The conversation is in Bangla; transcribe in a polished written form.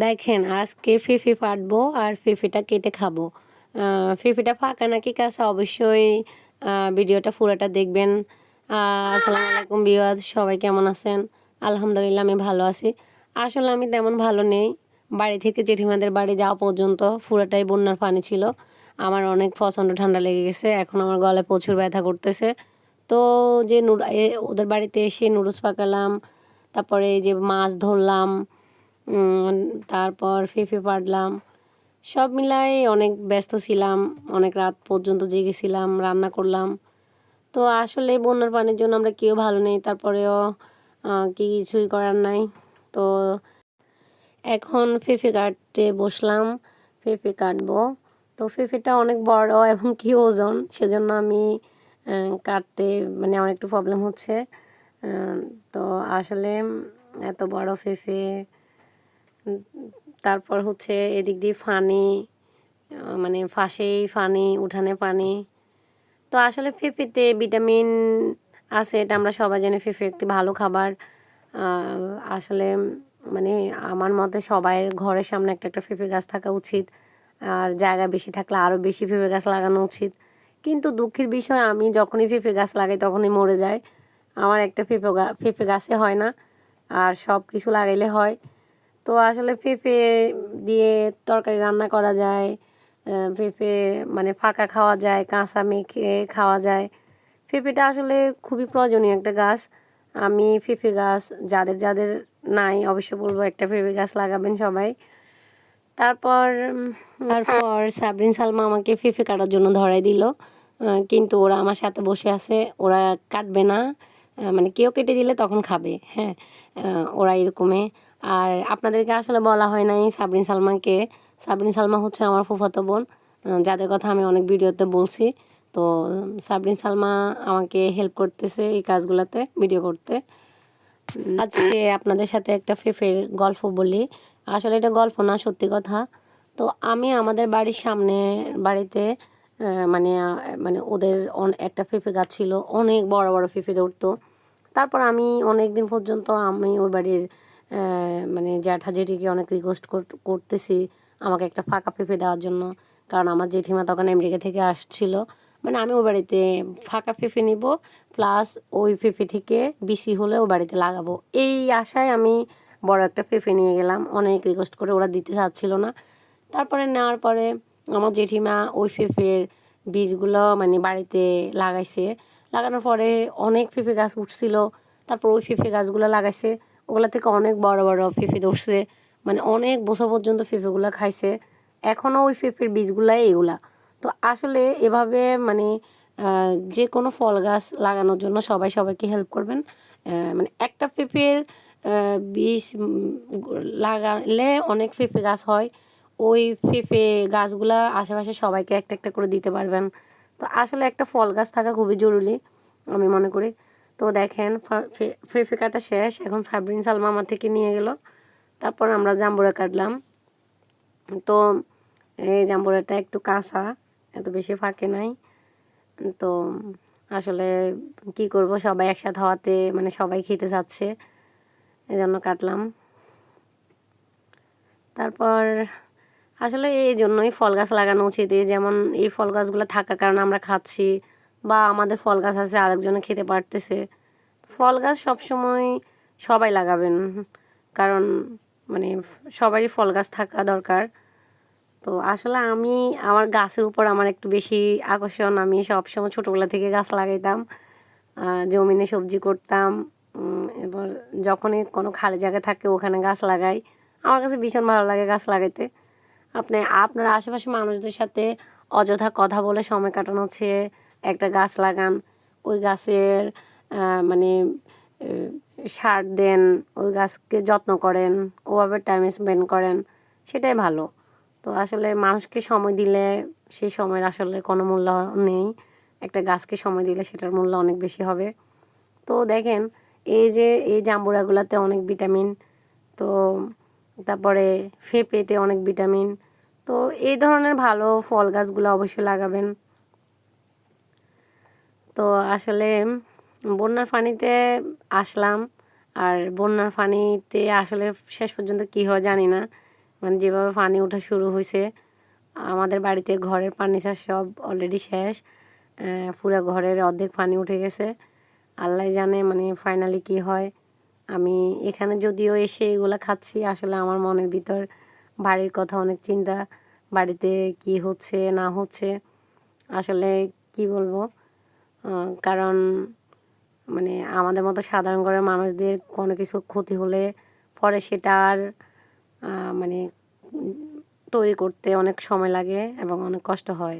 দেখেন আজকে ফেফে ফাটবো আর ফেফেটা কেটে খাবো। ফেফেটা ফাঁকা নাকি কাঁচা অবশ্যই ভিডিওটা পুরোটা দেখবেন। আসসালামু আলাইকুম ভিউয়ার্স, সবাই কেমন আছেন? আলহামদুলিল্লাহ আমি ভালো আছি। আসলে আমি তেমন ভালো নেই। বাড়ি থেকে জেঠিমাদের বাড়ি যাওয়া পর্যন্ত পুরোটাই বন্যার পানি ছিল। আমার অনেক প্রচণ্ড ঠান্ডা লেগে গেছে, এখন আমার গলায় প্রচুর ব্যথা করতেছে। তো যে ওদের বাড়িতে এসে নুডলস পাকালাম, তারপরে এই যে মাছ ধরলাম, তারপর ফেফে পাড়লাম, সব মিলাই অনেক ব্যস্ত ছিলাম। অনেক রাত পর্যন্ত জেগেছিলাম, রান্না করলাম। তো আসলে বন্যার পানির জন্য আমরা কেউ ভালো নেই, তারপরেও কিছুই করার নাই। তো এখন ফেফে কাটতে বসলাম, ফেফে কাটবো। তো ফেফেটা অনেক বড় এবং কি ওজন, সেজন্য আমি কাটতে মানে আমার একটু প্রবলেম হচ্ছে। তো আসলে এত বড় ফেফে, তারপর হচ্ছে এদিক দিয়ে ফানি, মানে ফাঁসেই ফানি, উঠানে পানি। তো আসলে পেঁপেতে ভিটামিন আছে, এটা আমরা সবাই জানি। পেঁপে একটি ভালো খাবার। আসলে মানে আমার মতে সবাই ঘরের সামনে একটা একটা পেঁপে গাছ থাকা উচিত, আর জায়গা বেশি থাকলে আরও বেশি পেঁপে গাছ লাগানো উচিত। কিন্তু দুঃখের বিষয়, আমি যখনই পেঁপে গাছ লাগাই তখনই মরে যায়। আমার একটা পেঁপে গাছে হয় না, আর সব কিছু লাগাইলে হয়। তো আসলে পেঁপে দিয়ে তরকারি রান্না করা যায়, পেঁপে মানে ফাঁকা খাওয়া যায়, কাঁচা মেখে খাওয়া যায়। পেঁপেটা আসলে খুবই প্রয়োজনীয় একটা গাছ। আমি পেঁপে গাছ যাদের যাদের নাই অবশ্য বলবো একটা পেঁপে গাছ লাগাবেন সবাই। তারপর সাবরিন সালমা আমাকে পেঁপে কাটার জন্য ধরাই দিল, কিন্তু ওরা আমার সাথে বসে আছে, ওরা কাটবে না। মানে কেউ কেটে দিলে তখন খাবে, হ্যাঁ। ওরা এরকমই। আর আপনাদেরকে আসলে বলা হয় নাই সাবরিন সালমাকে। সাবরিন সালমা হচ্ছে আমার ফুফাতো বোন, যাদের কথা আমি অনেক ভিডিওতে বলছি। তো সাবরিন সালমা আমাকে হেল্প করতেছে এই কাজগুলোতে, ভিডিও করতে। আজকে আপনাদের সাথে একটা পেঁপের গল্প বলি। আসলে এটা গল্প না, সত্যি কথা। তো আমি আমাদের বাড়ির সামনে বাড়িতে মানে মানে ওদের একটা পেঁপে গাছ ছিল, অনেক বড় বড় পেঁপে ধরতো। তারপর আমি অনেক দিন পর্যন্ত আমি ওই বাড়ির মানে জ্যাঠা জেঠিকে অনেক রিকোয়েস্ট করতেছি আমাকে একটা ফাঁকা পেঁপে দেওয়ার জন্য, কারণ আমার জেঠিমা তখন আমেরিকা থেকে আসছিল। মানে আমি ওই বাড়িতে ফাঁকা পেঁপে নিব, প্লাস ওই পেঁপে থেকে বিসি হলে ও বাড়িতে লাগাবো, এই আশায় আমি বড় একটা পেঁপে নিয়ে গেলাম। অনেক রিকোয়েস্ট করে, ওরা দিতে চাচ্ছিল না। তারপরে নেওয়ার পরে আমার জেঠিমা ওই পেঁপের বীজগুলো মানে বাড়িতে লাগাইছে। লাগানোর পরে অনেক পেঁপে গাছ উঠছিল। তারপর ওই পেঁপে গাছগুলো লাগাইছে, ওগুলো থেকে অনেক বড় বড় পেঁপে ধরছে। মানে অনেক বছর পর্যন্ত পেঁপেগুলো খাইছে। এখনও ওই পেঁপের বীজগুলাই এগুলা। তো আসলে এভাবে মানে যে কোনো ফল গাছ লাগানোর জন্য সবাই সবাইকে হেল্প করবেন। মানে একটা পেঁপের বীজ লাগালে অনেক পেঁপে গাছ হয়। ওই পেঁপে গাছগুলা আশেপাশে সবাইকে একটা একটা করে দিতে পারবেন। তো আসলে একটা ফল গাছ থাকা খুবই জরুরি আমি মনে করি। তো দেখেন পেঁপে কাটা শেষ, এখন সাবরিন সালমা আমার থেকে নিয়ে গেল। তারপর আমরা জাম্বুরা কাটলাম। তো এই জাম্বুরাটা একটু কাঁচা, এত বেশি ফাঁকে নাই। তো আসলে কি করব, সবাই একসাথে হওয়াতে মানে সবাই খেতে চাচ্ছে, এই জন্য কাটলাম। তারপর আসলে এই জন্যই ফল গাছ লাগানো উচিত। এই যেমন এই ফল গাছগুলো থাকার কারণে আমরা খাচ্ছি, বা আমাদের ফল গাছ আছে আরেকজনে খেতে পারতেছে। ফল গাছ সবসময় সবাই লাগাবেন, কারণ মানে সবারই ফল গাছ থাকা দরকার। তো আসলে আমি আমার গাছের উপর আমার একটু বেশি আকর্ষণ। আমি সবসময় ছোটোবেলা থেকে গাছ লাগাইতাম, জমিনে সবজি করতাম। এবার যখনই কোনো খালি জায়গা থাকে ওখানে গাছ লাগাই। আমার কাছে ভীষণ ভালো লাগে গাছ লাগাইতে। আপনার আশেপাশে মানুষদের সাথে অযথা কথা বলে সময় কাটানো হচ্ছে, একটা গাছ লাগান, ওই গাছের মানে সার দেন, ওই গাছকে যত্ন করেন, ওভাবে টাইম স্পেন্ড করেন, সেটাই ভালো। তো আসলে মানুষকে সময় দিলে সেই সময়ের আসলে কোনো মূল্য নেই, একটা গাছকে সময় দিলে সেটার মূল্য অনেক বেশি হবে। তো দেখেন এই জাম্বুরাগুলোতে অনেক ভিটামিন, তো তারপরে পেঁপেতে অনেক ভিটামিন। তো এই ধরনের ভালো ফল গাছগুলো অবশ্যই লাগাবেন। তো আসলে বন্যার পানিতে আসলাম, আর বন্যার পানিতে আসলে শেষ পর্যন্ত কী হয় জানি না, মানে যেভাবে পানি ওঠা শুরু হয়েছে আমাদের বাড়িতে ঘরের ফার্নিচার সব অলরেডি শেষ, পুরো ঘরের অর্ধেক পানি উঠে গেছে। আল্লাহ জানে মানে ফাইনালি কী হয়। আমি এখানে যদিও এসে এগুলো খাচ্ছি, আসলে আমার মনের ভিতর বাড়ির কথা অনেক চিন্তা, বাড়িতে কি হচ্ছে না হচ্ছে আসলে কি বলবো। কারণ মানে আমাদের মতো সাধারণ ঘরের মানুষদের কোনো কিছু ক্ষতি হলে পরে সেটা আর মানে তৈরি করতে অনেক সময় লাগে এবং অনেক কষ্ট হয়।